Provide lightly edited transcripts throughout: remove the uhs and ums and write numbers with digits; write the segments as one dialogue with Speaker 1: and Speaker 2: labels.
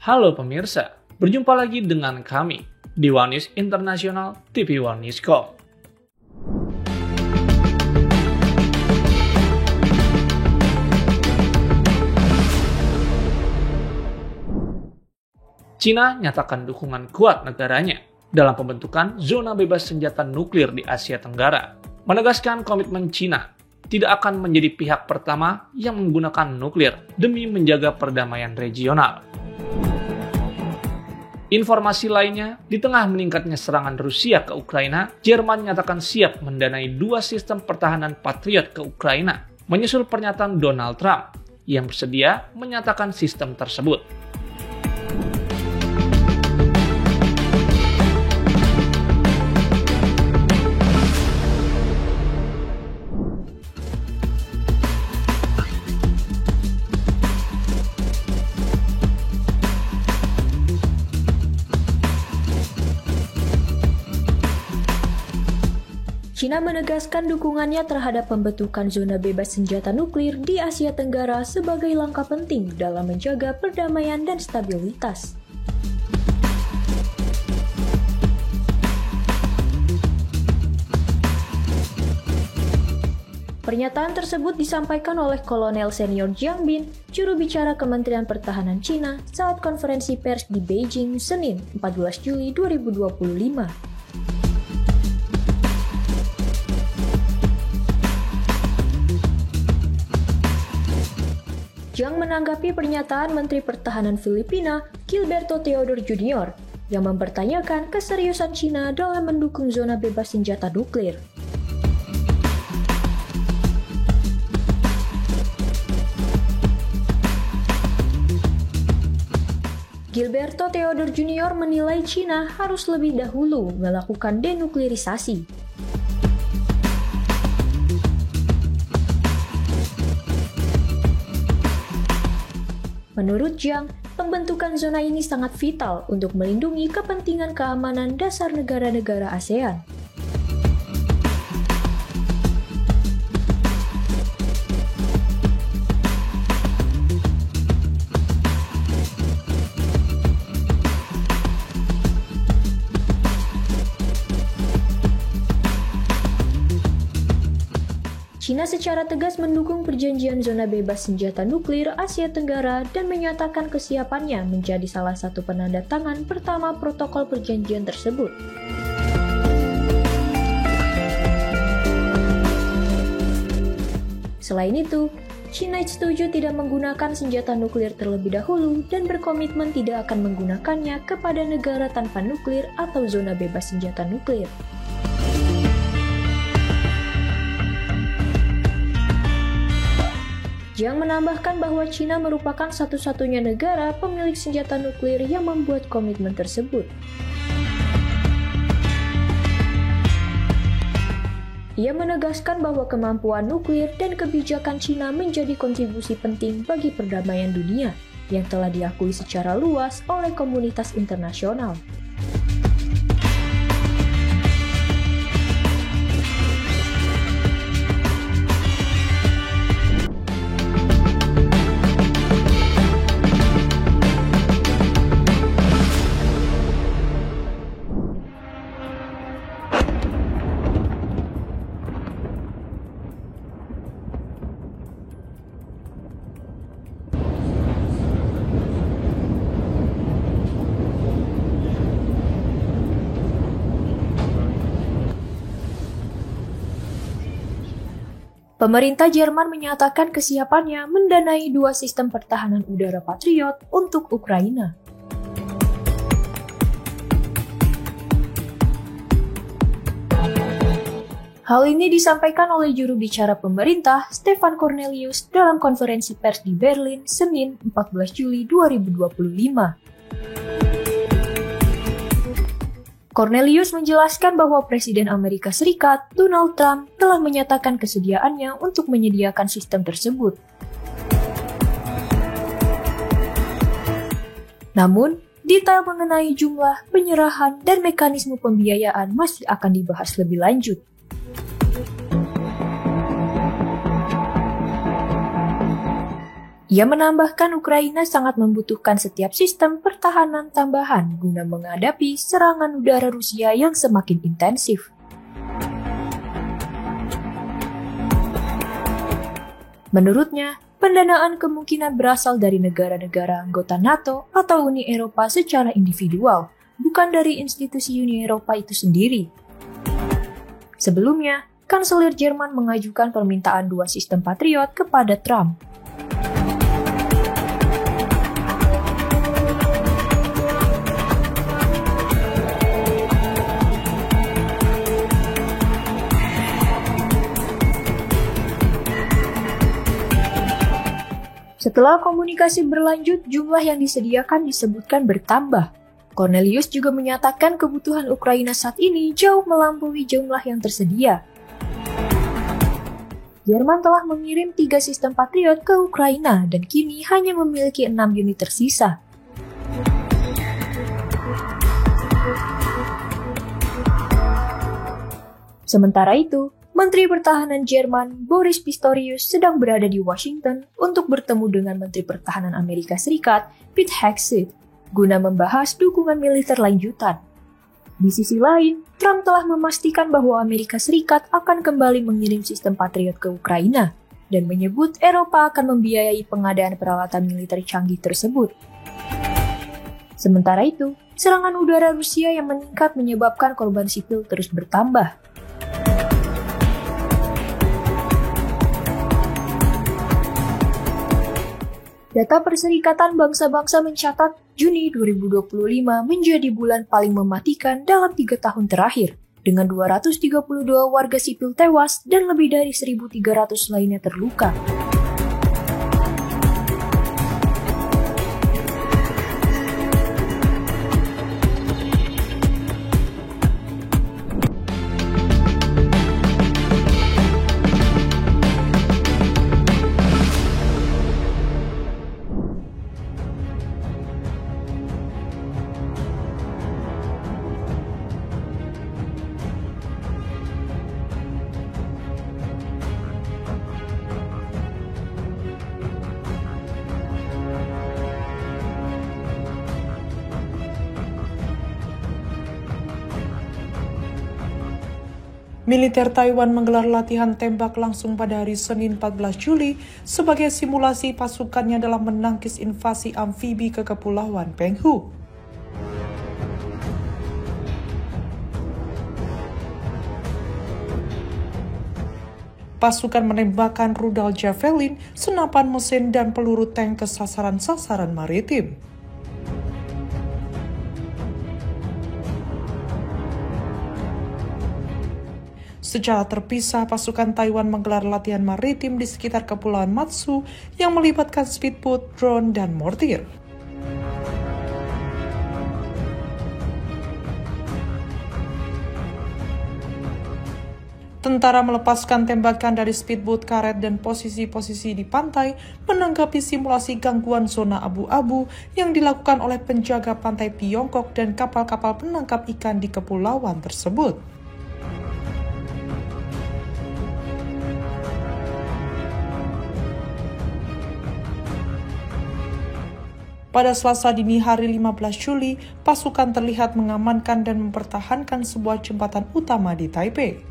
Speaker 1: Halo pemirsa, berjumpa lagi dengan kami di One News International TV One Newscom. Cina nyatakan dukungan kuat negaranya dalam pembentukan zona bebas senjata nuklir di Asia Tenggara, menegaskan komitmen Cina tidak akan menjadi pihak pertama yang menggunakan nuklir demi menjaga perdamaian regional. Informasi lainnya, di tengah meningkatnya serangan Rusia ke Ukraina, Jerman nyatakan siap mendanai 2 sistem pertahanan Patriot ke Ukraina, menyusul pernyataan Donald Trump yang bersedia menyatakan sistem tersebut.
Speaker 2: Cina menegaskan dukungannya terhadap pembentukan zona bebas senjata nuklir di Asia Tenggara sebagai langkah penting dalam menjaga perdamaian dan stabilitas. Pernyataan tersebut disampaikan oleh Kolonel Senior Jiang Bin, juru bicara Kementerian Pertahanan Cina, saat konferensi pers di Beijing, Senin, 14 Juli 2025. Jiang menanggapi pernyataan Menteri Pertahanan Filipina, Gilberto Teodoro Jr., yang mempertanyakan keseriusan Cina dalam mendukung zona bebas senjata nuklir. Gilberto Teodoro Jr. menilai Cina harus lebih dahulu melakukan denuklirisasi. Menurut Jiang, pembentukan zona ini sangat vital untuk melindungi kepentingan keamanan dasar negara-negara ASEAN. Cina secara tegas mendukung perjanjian zona bebas senjata nuklir Asia Tenggara dan menyatakan kesiapannya menjadi salah satu penanda tangan pertama protokol perjanjian tersebut. Selain itu, Cina setuju tidak menggunakan senjata nuklir terlebih dahulu dan berkomitmen tidak akan menggunakannya kepada negara tanpa nuklir atau zona bebas senjata nuklir. Jiang menambahkan bahwa Cina merupakan satu-satunya negara pemilik senjata nuklir yang membuat komitmen tersebut. Ia menegaskan bahwa kemampuan nuklir dan kebijakan Cina menjadi kontribusi penting bagi perdamaian dunia yang telah diakui secara luas oleh komunitas internasional. Pemerintah Jerman menyatakan kesiapannya mendanai 2 sistem pertahanan udara Patriot untuk Ukraina. Hal ini disampaikan oleh juru bicara pemerintah, Stefan Cornelius, dalam konferensi pers di Berlin, Senin, 14 Juli 2025. Cornelius menjelaskan bahwa Presiden Amerika Serikat, Donald Trump, telah menyatakan kesediaannya untuk menyediakan sistem tersebut. Namun, detail mengenai jumlah, penyerahan, dan mekanisme pembiayaan masih akan dibahas lebih lanjut. Ia menambahkan Ukraina sangat membutuhkan setiap sistem pertahanan tambahan guna menghadapi serangan udara Rusia yang semakin intensif. Menurutnya, pendanaan kemungkinan berasal dari negara-negara anggota NATO atau Uni Eropa secara individual, bukan dari institusi Uni Eropa itu sendiri. Sebelumnya, Kanselir Jerman mengajukan permintaan 2 sistem Patriot kepada Trump. Setelah komunikasi berlanjut, jumlah yang disediakan disebutkan bertambah. Cornelius juga menyatakan kebutuhan Ukraina saat ini jauh melampaui jumlah yang tersedia. Jerman telah mengirim 3 sistem Patriot ke Ukraina dan kini hanya memiliki 6 unit tersisa. Sementara itu, Menteri Pertahanan Jerman Boris Pistorius sedang berada di Washington untuk bertemu dengan Menteri Pertahanan Amerika Serikat Pete Hegseth guna membahas dukungan militer lanjutan. Di sisi lain, Trump telah memastikan bahwa Amerika Serikat akan kembali mengirim sistem Patriot ke Ukraina dan menyebut Eropa akan membiayai pengadaan peralatan militer canggih tersebut. Sementara itu, serangan udara Rusia yang meningkat menyebabkan korban sipil terus bertambah. Data Perserikatan Bangsa-Bangsa mencatat Juni 2025 menjadi bulan paling mematikan dalam 3 tahun terakhir, dengan 232 warga sipil tewas dan lebih dari 1.300 lainnya terluka.
Speaker 3: Militer Taiwan menggelar latihan tembak langsung pada hari Senin 14 Juli sebagai simulasi pasukannya dalam menangkis invasi amfibi ke Kepulauan Penghu. Pasukan menembakkan rudal Javelin, senapan mesin, dan peluru tank ke sasaran-sasaran maritim. Secara terpisah, pasukan Taiwan menggelar latihan maritim di sekitar Kepulauan Matsu yang melibatkan speedboat, drone, dan mortir. Tentara melepaskan tembakan dari speedboat karet dan posisi-posisi di pantai menanggapi simulasi gangguan zona abu-abu yang dilakukan oleh penjaga pantai Tiongkok dan kapal-kapal penangkap ikan di kepulauan tersebut. Pada Selasa dini hari 15 Juli, pasukan terlihat mengamankan dan mempertahankan sebuah jembatan utama di Taipei.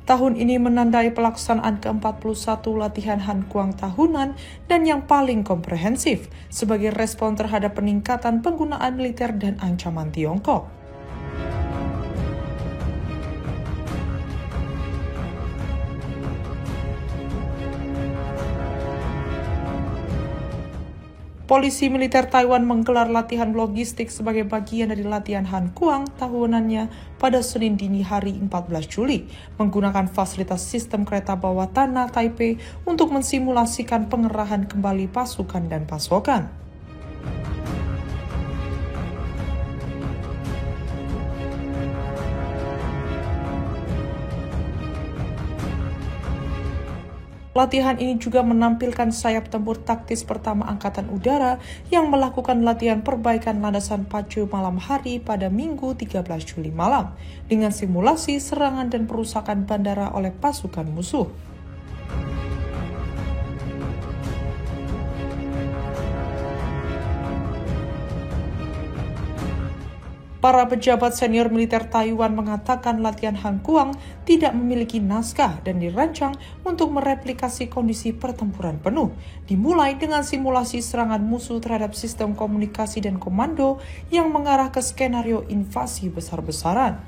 Speaker 3: Tahun ini menandai pelaksanaan ke-41 latihan Hankuang tahunan dan yang paling komprehensif sebagai respon terhadap peningkatan penggunaan militer dan ancaman Tiongkok. Polisi militer Taiwan menggelar latihan logistik sebagai bagian dari latihan Hankuang tahunannya pada Senin dini hari 14 Juli, menggunakan fasilitas sistem kereta bawah tanah Taipei untuk mensimulasikan pengerahan kembali pasukan dan pasokan. Latihan ini juga menampilkan sayap tempur taktis pertama Angkatan Udara yang melakukan latihan perbaikan landasan pacu malam hari pada Minggu 13 Juli malam dengan simulasi serangan dan perusakan bandara oleh pasukan musuh. Para pejabat senior militer Taiwan mengatakan latihan Han Kuang tidak memiliki naskah dan dirancang untuk mereplikasi kondisi pertempuran penuh, dimulai dengan simulasi serangan musuh terhadap sistem komunikasi dan komando yang mengarah ke skenario invasi besar-besaran.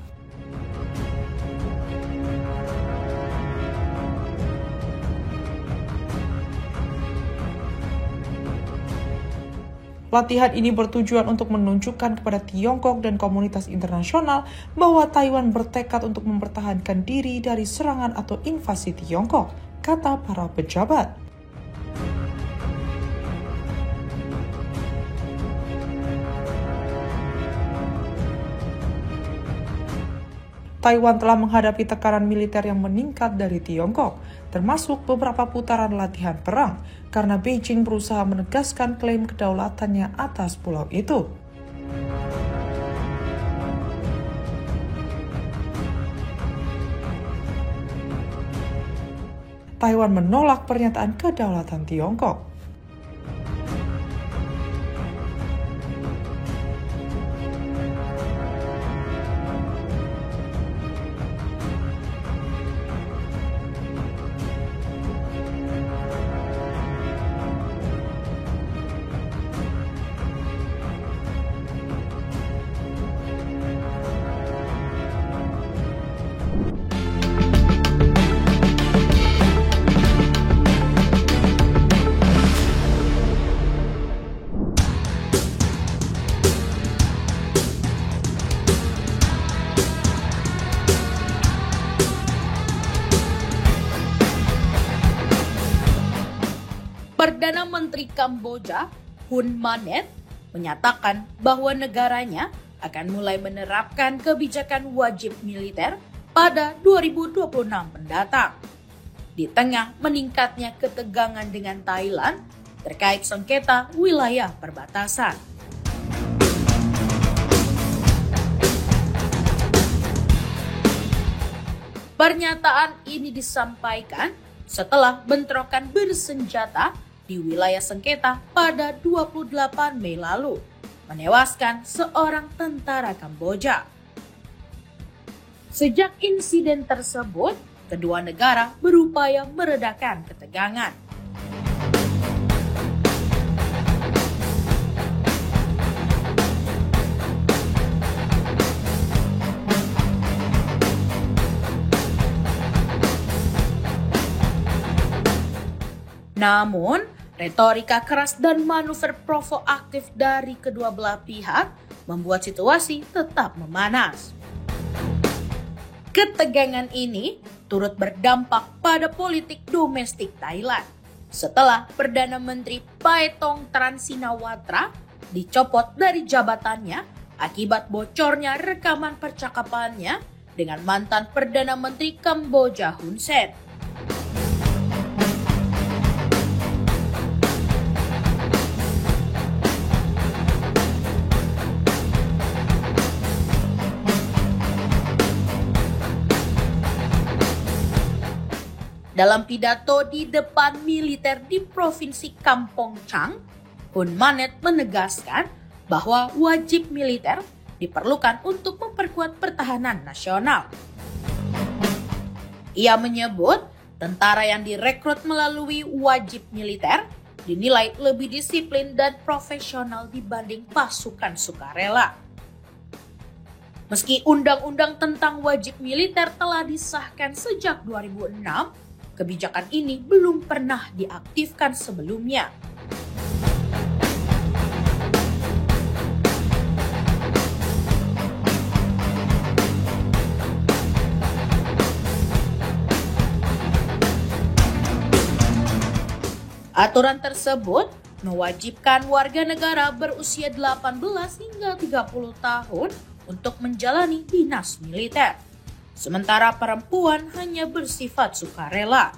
Speaker 3: Latihan ini bertujuan untuk menunjukkan kepada Tiongkok dan komunitas internasional bahwa Taiwan bertekad untuk mempertahankan diri dari serangan atau invasi Tiongkok, kata para pejabat. Taiwan telah menghadapi tekanan militer yang meningkat dari Tiongkok, termasuk beberapa putaran latihan perang, karena Beijing berusaha menegaskan klaim kedaulatannya atas pulau itu. Taiwan menolak pernyataan kedaulatan Tiongkok.
Speaker 4: Perdana Menteri Kamboja, Hun Manet, menyatakan bahwa negaranya akan mulai menerapkan kebijakan wajib militer pada 2026 mendatang. Di tengah meningkatnya ketegangan dengan Thailand terkait sengketa wilayah perbatasan. Pernyataan ini disampaikan setelah bentrokan bersenjata di wilayah sengketa pada 28 Mei lalu, menewaskan seorang tentara Kamboja. Sejak insiden tersebut, kedua negara berupaya meredakan ketegangan. Namun, retorika keras dan manuver provokatif dari kedua belah pihak membuat situasi tetap memanas. Ketegangan ini turut berdampak pada politik domestik Thailand setelah Perdana Menteri Paetong Transinawatra dicopot dari jabatannya akibat bocornya rekaman percakapannya dengan mantan Perdana Menteri Kamboja Hun Sen. Dalam pidato di depan militer di Provinsi Kampong Chang, Hun Manet menegaskan bahwa wajib militer diperlukan untuk memperkuat pertahanan nasional. Ia menyebut tentara yang direkrut melalui wajib militer dinilai lebih disiplin dan profesional dibanding pasukan sukarela. Meski undang-undang tentang wajib militer telah disahkan sejak 2006, kebijakan ini belum pernah diaktifkan sebelumnya. Aturan tersebut mewajibkan warga negara berusia 18 hingga 30 tahun untuk menjalani dinas militer. Sementara perempuan hanya bersifat sukarela.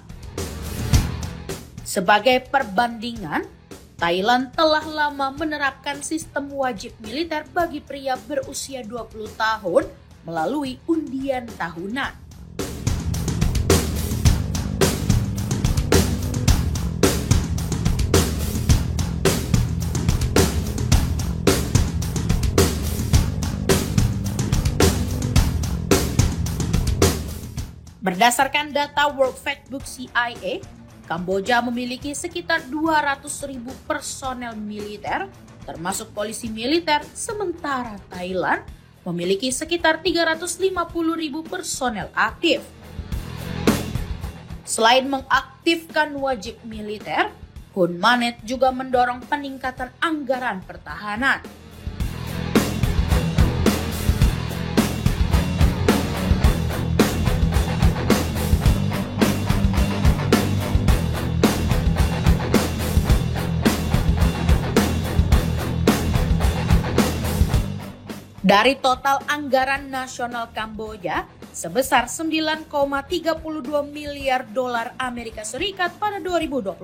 Speaker 4: Sebagai perbandingan, Thailand telah lama menerapkan sistem wajib militer bagi pria berusia 20 tahun melalui undian tahunan. Berdasarkan data World Factbook CIA, Kamboja memiliki sekitar 200.000 personel militer, termasuk polisi militer, sementara Thailand memiliki sekitar 350.000 personel aktif. Selain mengaktifkan wajib militer, Hun Manet juga mendorong peningkatan anggaran pertahanan. Dari total anggaran nasional Kamboja sebesar 9,32 miliar dolar Amerika Serikat pada 2025,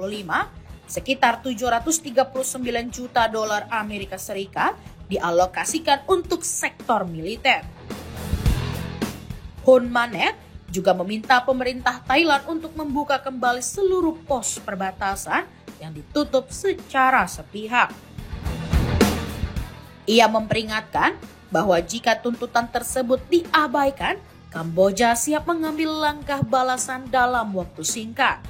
Speaker 4: sekitar 739 juta dolar Amerika Serikat dialokasikan untuk sektor militer. Hun Manet juga meminta pemerintah Thailand untuk membuka kembali seluruh pos perbatasan yang ditutup secara sepihak. Ia memperingatkan bahwa jika tuntutan tersebut diabaikan, Kamboja siap mengambil langkah balasan dalam waktu singkat.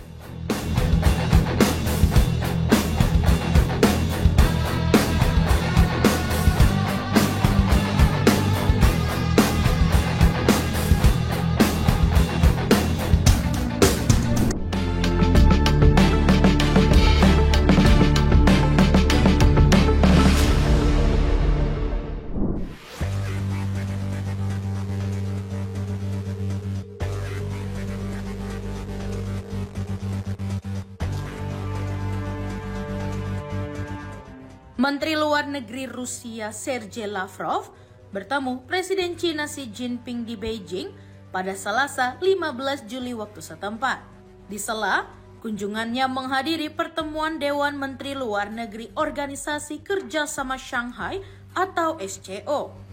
Speaker 4: Menteri Luar Negeri Rusia Sergei Lavrov bertemu Presiden Cina Xi Jinping di Beijing pada Selasa 15 Juli waktu setempat. Di sela kunjungannya menghadiri pertemuan Dewan Menteri Luar Negeri Organisasi Kerjasama Shanghai atau SCO.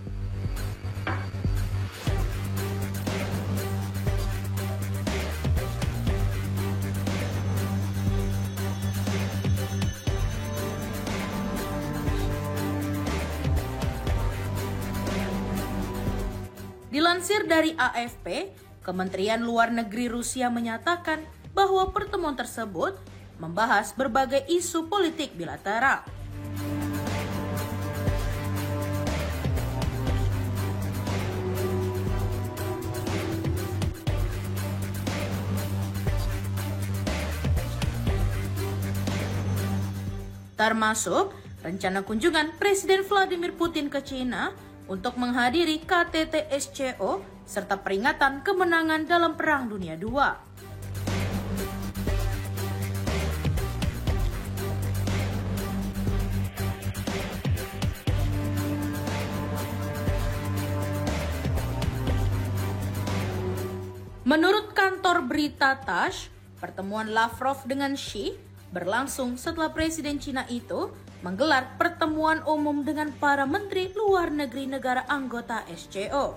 Speaker 4: Dilansir dari AFP, Kementerian Luar Negeri Rusia menyatakan bahwa pertemuan tersebut membahas berbagai isu politik bilateral. Termasuk rencana kunjungan Presiden Vladimir Putin ke China untuk menghadiri KTT SCO serta peringatan kemenangan dalam Perang Dunia II. Menurut kantor berita TASS, pertemuan Lavrov dengan Xi berlangsung setelah Presiden Cina itu menggelar pertemuan umum dengan para menteri luar negeri negara anggota SCO.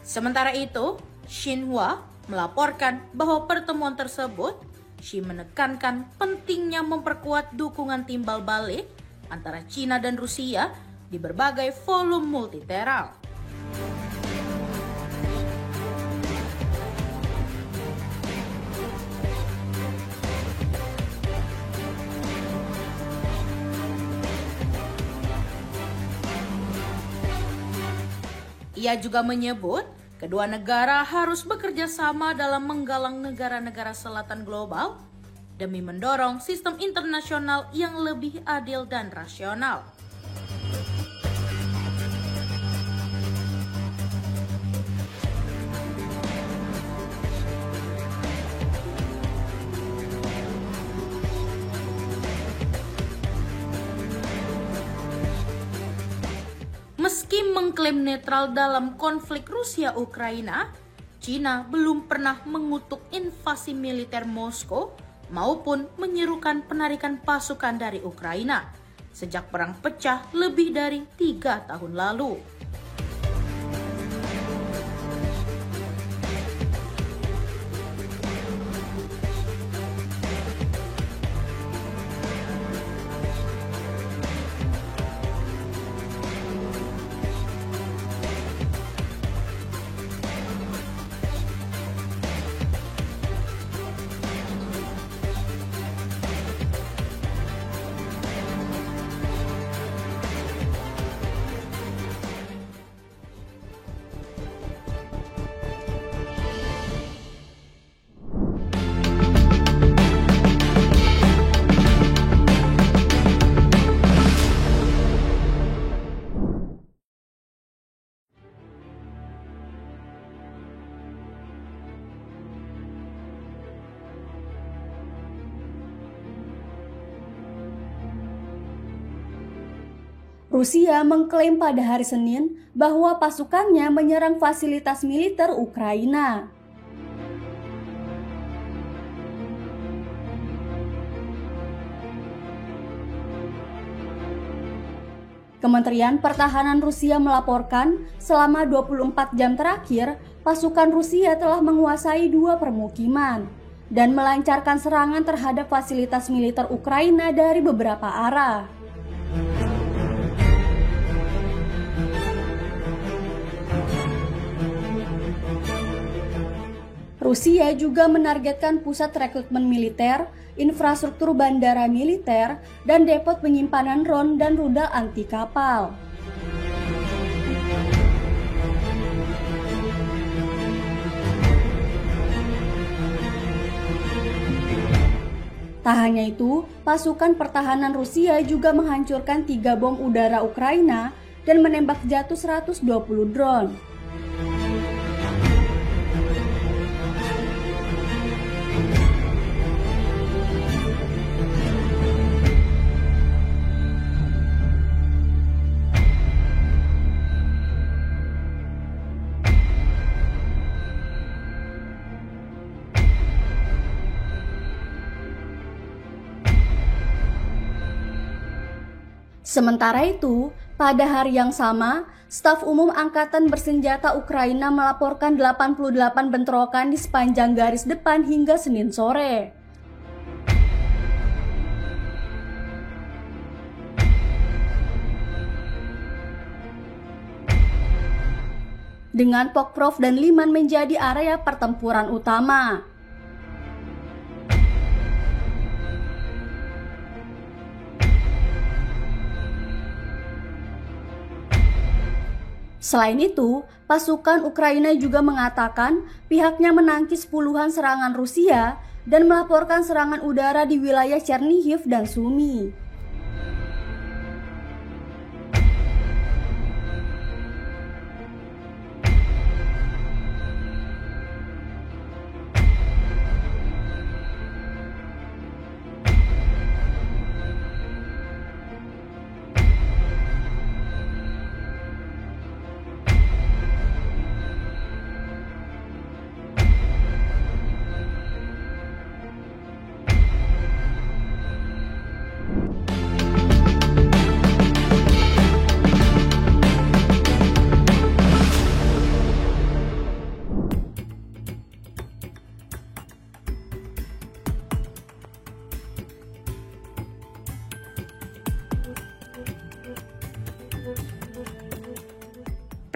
Speaker 4: Sementara itu, Xinhua melaporkan bahwa pertemuan tersebut Xi menekankan pentingnya memperkuat dukungan timbal balik antara Cina dan Rusia di berbagai forum multilateral. Ia juga menyebut kedua negara harus bekerja sama dalam menggalang negara-negara selatan global demi mendorong sistem internasional yang lebih adil dan rasional. mengklaim netral dalam konflik Rusia-Ukraina, Cina belum pernah mengutuk invasi militer Moskow maupun menyerukan penarikan pasukan dari Ukraina sejak perang pecah lebih dari 3 tahun lalu.
Speaker 5: Rusia mengklaim pada hari Senin bahwa pasukannya menyerang fasilitas militer Ukraina. Kementerian Pertahanan Rusia melaporkan selama 24 jam terakhir, pasukan Rusia telah menguasai 2 permukiman dan melancarkan serangan terhadap fasilitas militer Ukraina dari beberapa arah. Rusia juga menargetkan pusat rekrutmen militer, infrastruktur bandara militer, dan depot penyimpanan ron dan rudal anti kapal. Tak hanya itu, pasukan pertahanan Rusia juga menghancurkan 3 bom udara Ukraina dan menembak jatuh 120 drone. Sementara itu, pada hari yang sama, Staf Umum Angkatan Bersenjata Ukraina melaporkan 88 bentrokan di sepanjang garis depan hingga Senin sore. Dengan Pokprov dan Liman menjadi area pertempuran utama. Selain itu, pasukan Ukraina juga mengatakan pihaknya menangkis puluhan serangan Rusia dan melaporkan serangan udara di wilayah Chernihiv dan Sumy.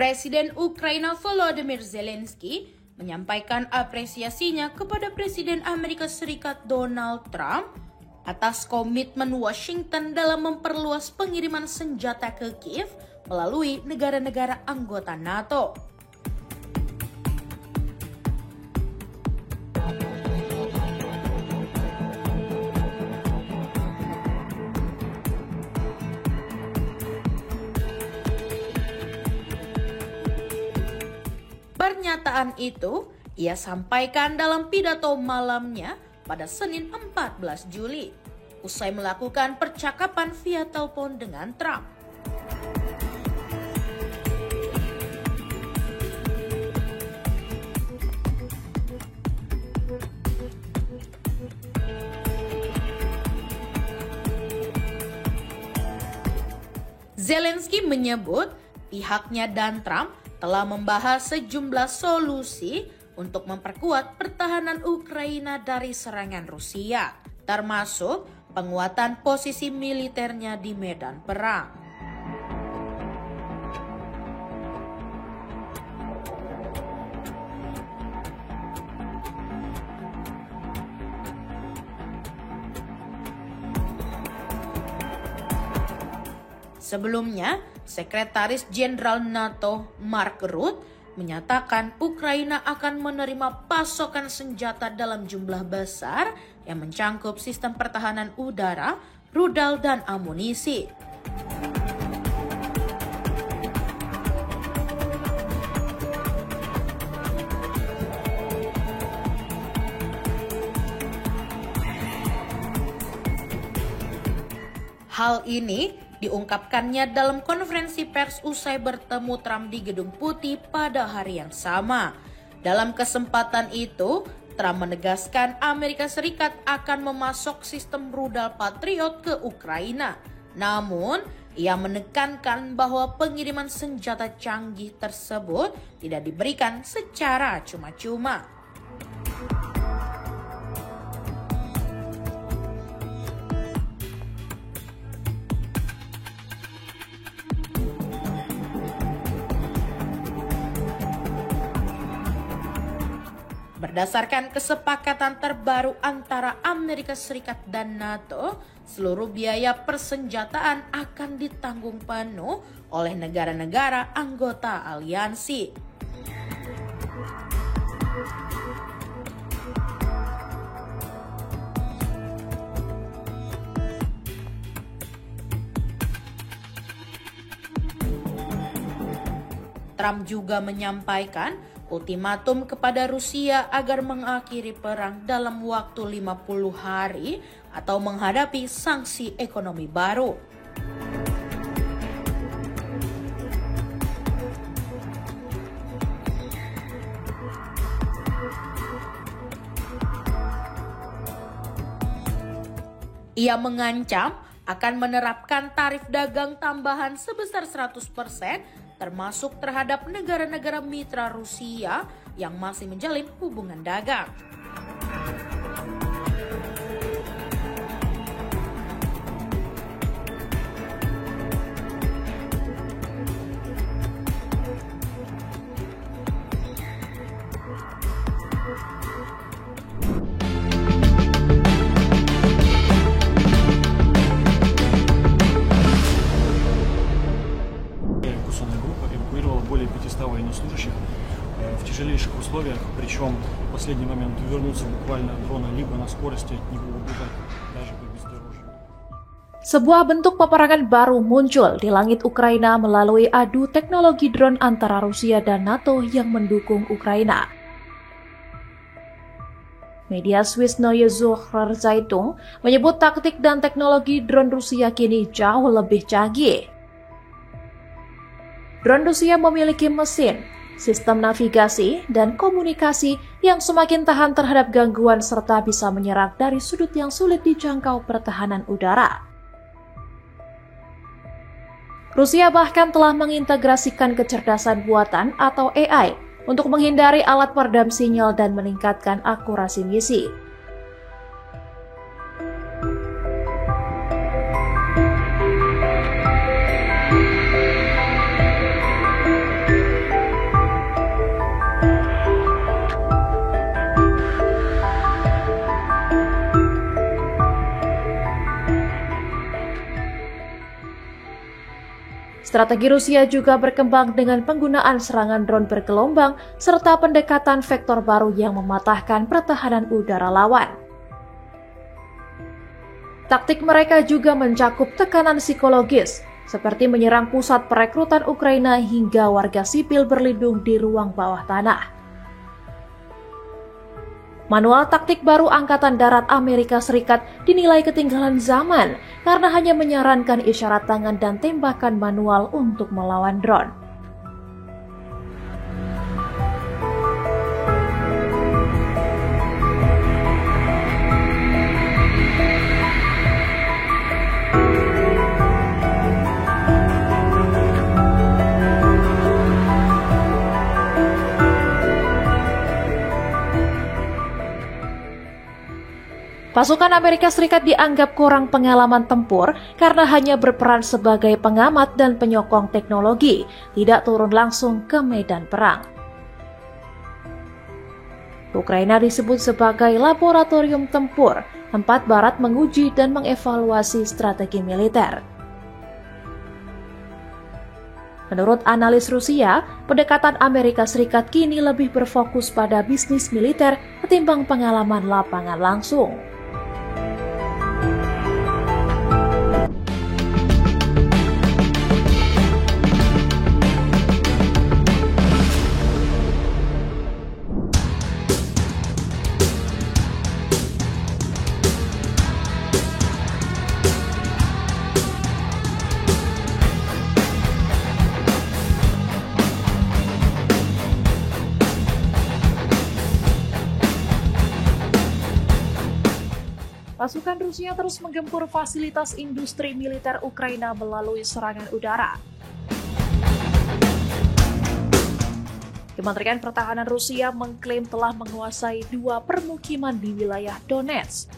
Speaker 4: Presiden Ukraina Volodymyr Zelensky menyampaikan apresiasinya kepada Presiden Amerika Serikat Donald Trump atas komitmen Washington dalam memperluas pengiriman senjata ke Kiev melalui negara-negara anggota NATO. Pernyataan itu ia sampaikan dalam pidato malamnya pada Senin 14 Juli, usai melakukan percakapan via telepon dengan Trump. Zelensky menyebut pihaknya dan Trump telah membahas sejumlah solusi untuk memperkuat pertahanan Ukraina dari serangan Rusia, termasuk penguatan posisi militernya di medan perang. Sebelumnya, Sekretaris Jenderal NATO Mark Rutte menyatakan Ukraina akan menerima pasokan senjata dalam jumlah besar yang mencangkup sistem pertahanan udara, rudal, dan amunisi. Hal ini diungkapkannya dalam konferensi pers usai bertemu Trump di Gedung Putih pada hari yang sama. Dalam kesempatan itu, Trump menegaskan Amerika Serikat akan memasok sistem rudal Patriot ke Ukraina. Namun, ia menekankan bahwa pengiriman senjata canggih tersebut tidak diberikan secara cuma-cuma. Berdasarkan kesepakatan terbaru antara Amerika Serikat dan NATO, seluruh biaya persenjataan akan ditanggung penuh oleh negara-negara anggota aliansi. Trump juga menyampaikan ultimatum kepada Rusia agar mengakhiri perang dalam waktu 50 hari atau menghadapi sanksi ekonomi baru. Ia mengancam akan menerapkan tarif dagang tambahan sebesar 100%, termasuk terhadap negara-negara mitra Rusia yang masih menjalin hubungan dagang.
Speaker 6: Более 500 военнослужащих в тяжелейших условиях, причем в последний момент вернуться буквально дрона либо на скорости от него убежать, даже по бездорожью.
Speaker 2: Sebuah bentuk peperangan baru muncul di langit Ukraina melalui adu teknologi drone antara Rusia dan NATO yang mendukung Ukraina. Media Swiss Neue Zürcher Zeitung menyebut taktik dan teknologi drone Rusia kini jauh lebih canggih. Drone Rusia memiliki mesin, sistem navigasi, dan komunikasi yang semakin tahan terhadap gangguan serta bisa menyerang dari sudut yang sulit dijangkau pertahanan udara. Rusia bahkan telah mengintegrasikan kecerdasan buatan atau AI untuk menghindari alat peredam sinyal dan meningkatkan akurasi misi. Strategi Rusia juga berkembang dengan penggunaan serangan drone bergelombang serta pendekatan vektor baru yang mematahkan pertahanan udara lawan. Taktik mereka juga mencakup tekanan psikologis, seperti menyerang pusat perekrutan Ukraina hingga warga sipil berlindung di ruang bawah tanah. Manual taktik baru Angkatan Darat Amerika Serikat dinilai ketinggalan zaman karena hanya menyarankan isyarat tangan dan tembakan manual untuk melawan drone. Pasukan Amerika Serikat dianggap kurang pengalaman tempur karena hanya berperan sebagai pengamat dan penyokong teknologi, tidak turun langsung ke medan perang. Ukraina disebut sebagai laboratorium tempur, tempat Barat menguji dan mengevaluasi strategi militer. Menurut analis Rusia, pendekatan Amerika Serikat kini lebih berfokus pada bisnis militer ketimbang pengalaman lapangan langsung. Pasukan Rusia terus menggempur fasilitas industri militer Ukraina melalui serangan udara. Kementerian Pertahanan Rusia mengklaim telah menguasai 2 permukiman di wilayah Donetsk.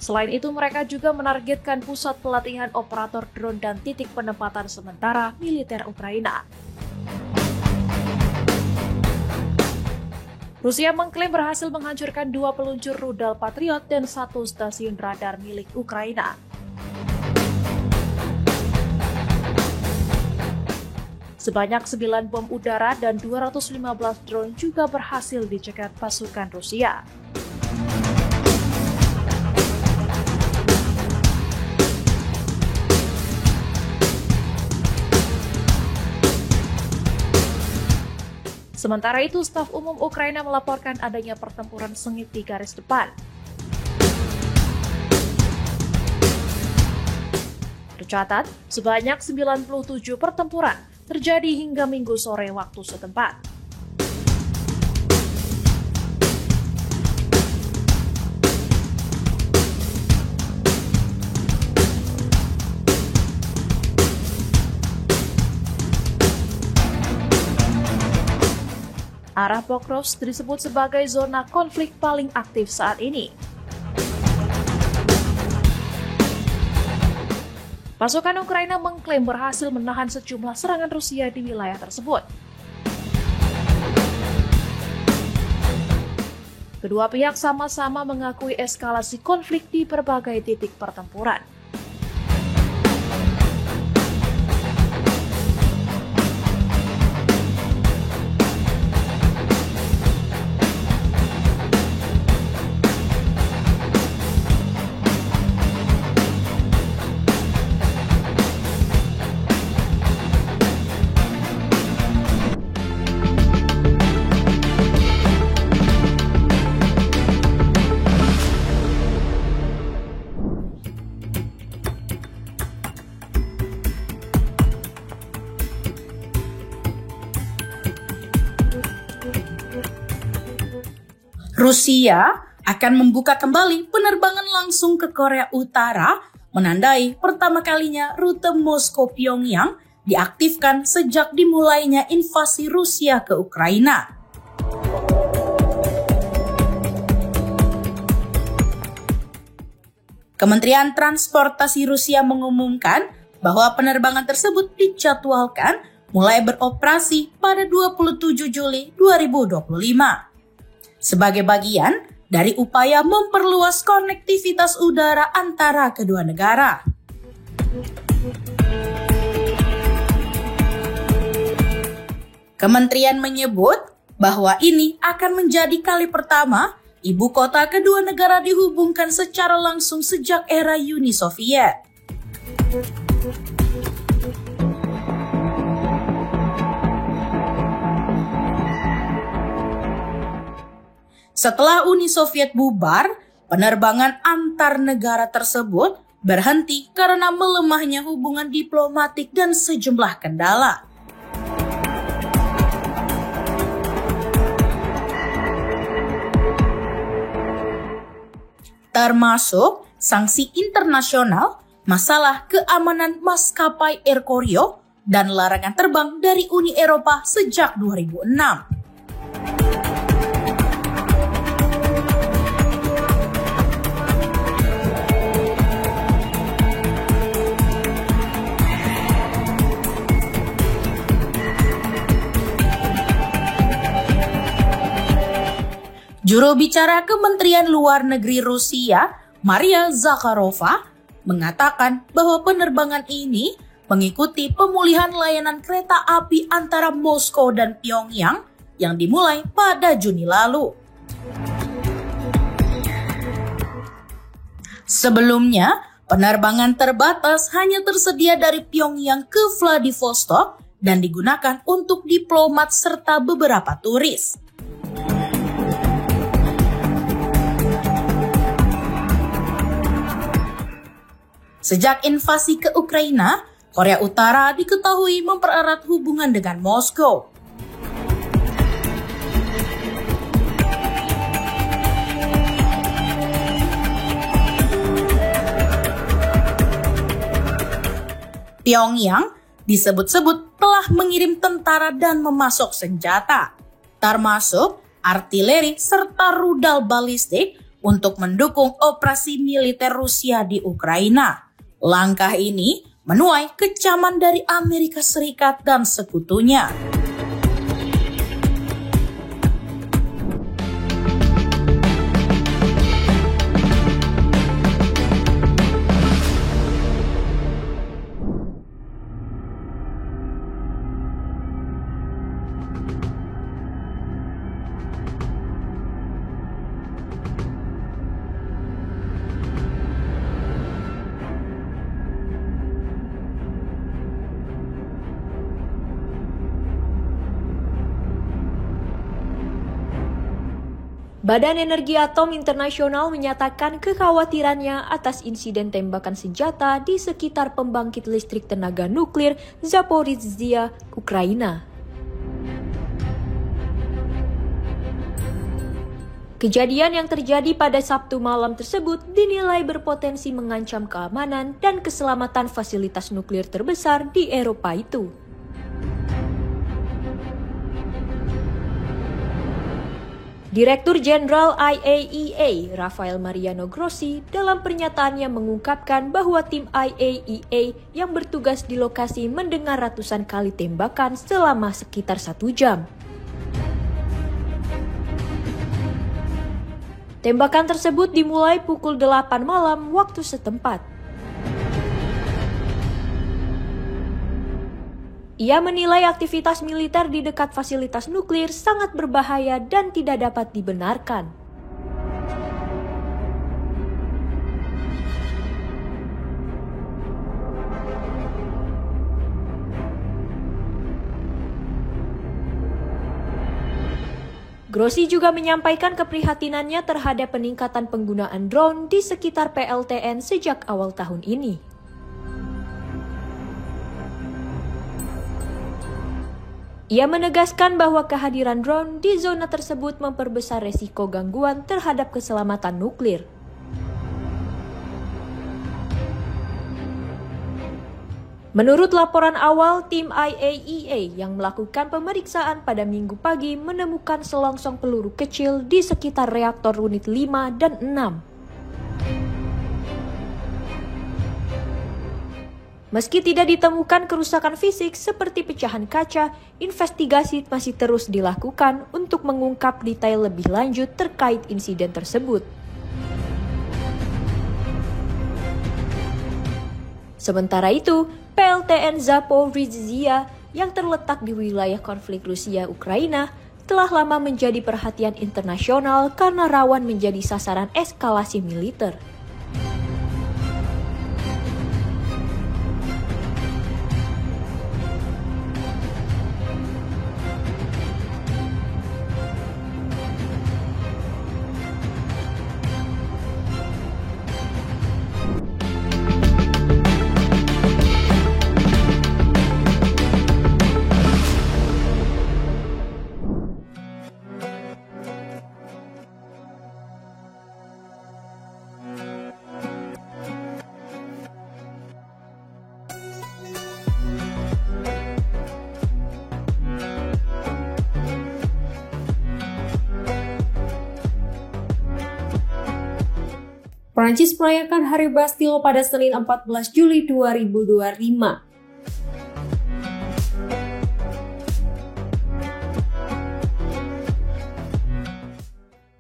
Speaker 2: Selain itu, mereka juga menargetkan pusat pelatihan operator drone dan titik penempatan sementara militer Ukraina. Rusia mengklaim berhasil menghancurkan 2 peluncur rudal Patriot dan 1 stasiun radar milik Ukraina. Sebanyak 9 bom udara dan 215 drone juga berhasil dicegat pasukan Rusia. Sementara itu, staf umum Ukraina melaporkan adanya pertempuran sengit di garis depan. Tercatat, sebanyak 97 pertempuran terjadi hingga Minggu sore waktu setempat. Arah Pokrovsk disebut sebagai zona konflik paling aktif saat ini. Pasukan Ukraina mengklaim berhasil menahan sejumlah serangan Rusia di wilayah tersebut. Kedua pihak sama-sama mengakui eskalasi konflik di berbagai titik pertempuran.
Speaker 4: Rusia akan membuka kembali penerbangan langsung ke Korea Utara, menandai pertama kalinya rute Moskow-Pyongyang diaktifkan sejak dimulainya invasi Rusia ke Ukraina. Kementerian Transportasi Rusia mengumumkan bahwa penerbangan tersebut dijadwalkan mulai beroperasi pada 27 Juli 2025. Sebagai bagian dari upaya memperluas konektivitas udara antara kedua negara. Kementerian menyebut bahwa ini akan menjadi kali pertama ibu kota kedua negara dihubungkan secara langsung sejak era Uni Soviet. Setelah Uni Soviet bubar, penerbangan antar negara tersebut berhenti karena melemahnya hubungan diplomatik dan sejumlah kendala. Termasuk sanksi internasional, masalah keamanan maskapai Air Koryo, dan larangan terbang dari Uni Eropa sejak 2006. Juru bicara Kementerian Luar Negeri Rusia, Maria Zakharova, mengatakan bahwa penerbangan ini mengikuti pemulihan layanan kereta api antara Moskow dan Pyongyang yang dimulai pada Juni lalu. Sebelumnya, penerbangan terbatas hanya tersedia dari Pyongyang ke Vladivostok dan digunakan untuk diplomat serta beberapa turis. Sejak invasi ke Ukraina, Korea Utara diketahui mempererat hubungan dengan Moskow. Pyongyang disebut-sebut telah mengirim tentara dan memasok senjata, termasuk artileri serta rudal balistik untuk mendukung operasi militer Rusia di Ukraina. Langkah ini menuai kecaman dari Amerika Serikat dan sekutunya.
Speaker 2: Badan Energi Atom Internasional menyatakan kekhawatirannya atas insiden tembakan senjata di sekitar pembangkit listrik tenaga nuklir Zaporizhzhia, Ukraina. Kejadian yang terjadi pada Sabtu malam tersebut dinilai berpotensi mengancam keamanan dan keselamatan fasilitas nuklir terbesar di Eropa itu. Direktur Jenderal IAEA, Rafael Mariano Grossi, dalam pernyataannya mengungkapkan bahwa tim IAEA yang bertugas di lokasi mendengar ratusan kali tembakan selama sekitar 1 jam. Tembakan tersebut dimulai pukul 8 malam waktu setempat. Ia menilai aktivitas militer di dekat fasilitas nuklir sangat berbahaya dan tidak dapat dibenarkan. Grossi juga menyampaikan keprihatinannya terhadap peningkatan penggunaan drone di sekitar PLTN sejak awal tahun ini. Ia menegaskan bahwa kehadiran drone di zona tersebut memperbesar resiko gangguan terhadap keselamatan nuklir. Menurut laporan awal, tim IAEA yang melakukan pemeriksaan pada Minggu pagi menemukan selongsong peluru kecil di sekitar reaktor unit 5 dan 6. Meski tidak ditemukan kerusakan fisik seperti pecahan kaca, investigasi masih terus dilakukan untuk mengungkap detail lebih lanjut terkait insiden tersebut. Sementara itu, PLTN Zaporizhzhia yang terletak di wilayah konflik Rusia-Ukraina telah lama menjadi perhatian internasional karena rawan menjadi sasaran eskalasi militer.
Speaker 7: Prancis merayakan Hari Bastille pada Senin 14 Juli 2025.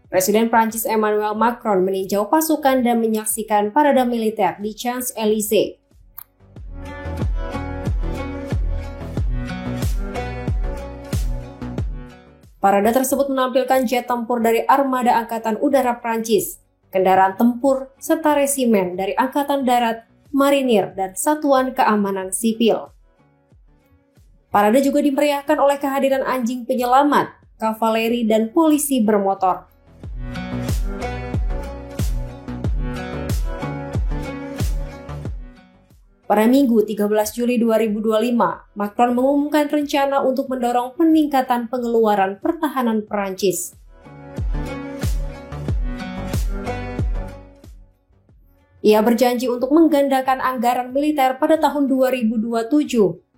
Speaker 7: Presiden Prancis Emmanuel Macron meninjau pasukan dan menyaksikan parade militer di Champs-Élysées. Parade tersebut menampilkan jet tempur dari Armada Angkatan Udara Prancis, kendaraan tempur, serta resimen dari Angkatan Darat, Marinir, dan Satuan Keamanan Sipil. Parade juga dimeriahkan oleh kehadiran anjing penyelamat, kavaleri, dan polisi bermotor. Pada Minggu 13 Juli 2025, Macron mengumumkan rencana untuk mendorong peningkatan pengeluaran pertahanan Prancis. Ia berjanji untuk menggandakan anggaran militer pada tahun 2027,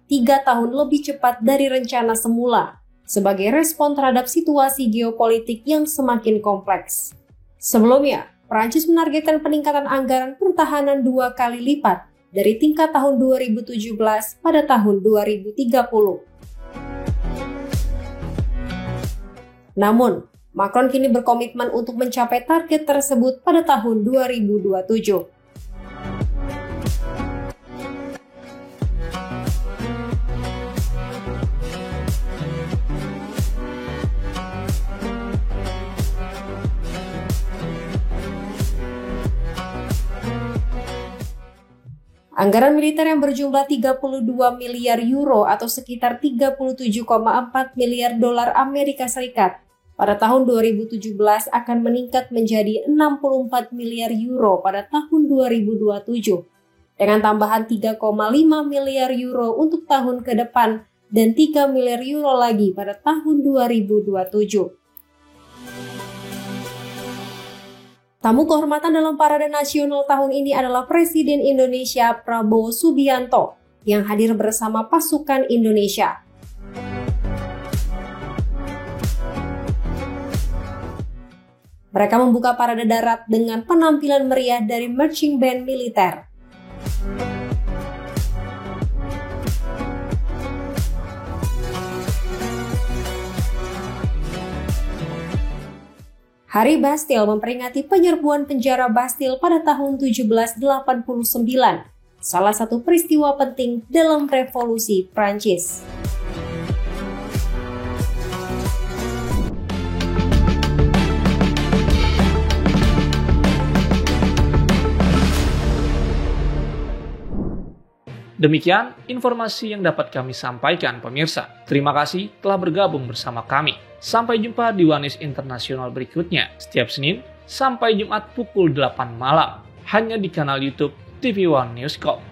Speaker 7: 3 tahun lebih cepat dari rencana semula, sebagai respon terhadap situasi geopolitik yang semakin kompleks. Sebelumnya, Prancis menargetkan peningkatan anggaran pertahanan 2 kali lipat dari tingkat tahun 2017 pada tahun 2030. Namun, Macron kini berkomitmen untuk mencapai target tersebut pada tahun 2027. Anggaran militer yang berjumlah 32 miliar euro atau sekitar 37,4 miliar dolar Amerika Serikat pada tahun 2017 akan meningkat menjadi 64 miliar euro pada tahun 2027, dengan tambahan 3,5 miliar euro untuk tahun ke depan dan 3 miliar euro lagi pada tahun 2027. Tamu kehormatan dalam Parade Nasional tahun ini adalah Presiden Indonesia Prabowo Subianto yang hadir bersama pasukan Indonesia. Mereka membuka parade darat dengan penampilan meriah dari marching band militer. Hari Bastille memperingati penyerbuan penjara Bastille pada tahun 1789, salah satu peristiwa penting dalam revolusi Prancis.
Speaker 1: Demikian informasi yang dapat kami sampaikan pemirsa. Terima kasih telah bergabung bersama kami. Sampai jumpa di Wanis Internasional berikutnya setiap Senin sampai Jumat pukul 8 malam hanya di kanal YouTube TV One Newscom.